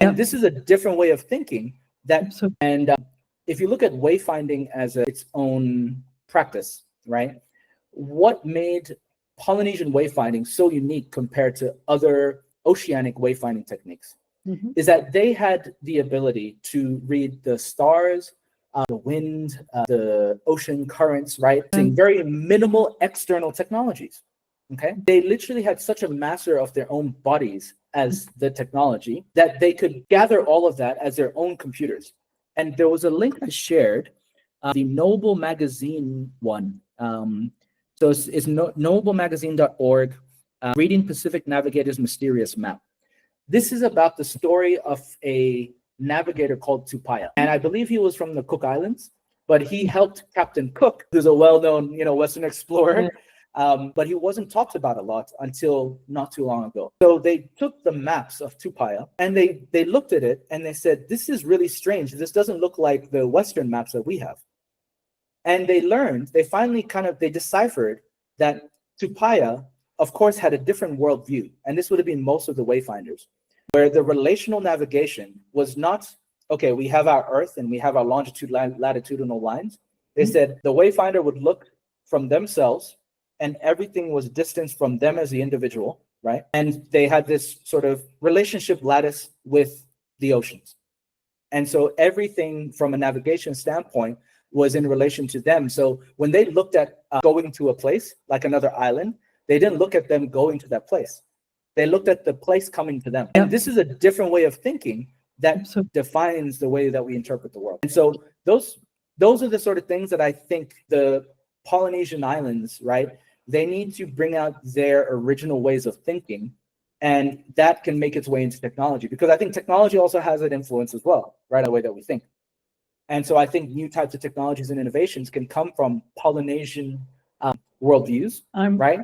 And this is a different way of thinking if you look at wayfinding as its own practice, right? What made Polynesian wayfinding so unique compared to other oceanic wayfinding techniques is that they had the ability to read the stars, the wind, the ocean currents, right? Using very minimal external technologies. Okay, they literally had such a master of their own bodies as the technology that they could gather all of that as their own computers. And there was a link I shared, the Noble Magazine one. So it's noblemagazine.org, Reading Pacific Navigator's Mysterious Map. This is about the story of a navigator called Tupaia. And I believe he was from the Cook Islands, but he helped Captain Cook, who's a well-known, Western explorer. But he wasn't talked about a lot until not too long ago. So they took the maps of Tupaia and they looked at it and they said, this is really strange. This doesn't look like the Western maps that we have. And they finally they deciphered that Tupaia, of course, had a different worldview. And this would have been most of the wayfinders, where the relational navigation was not, okay, we have our Earth and we have our latitudinal lines. They said the wayfinder would look from themselves and everything was distanced from them as the individual, right? And they had this sort of relationship lattice with the oceans. And so everything from a navigation standpoint was in relation to them. So when they looked at going to a place, like another island, they didn't look at them going to that place. They looked at the place coming to them. And this is a different way of thinking that defines the way that we interpret the world. And so those are the sort of things that I think the Polynesian islands, right? They need to bring out their original ways of thinking, and that can make its way into technology, because I think technology also has an influence as well, right? The way that we think. And so I think new types of technologies and innovations can come from Polynesian worldviews, right?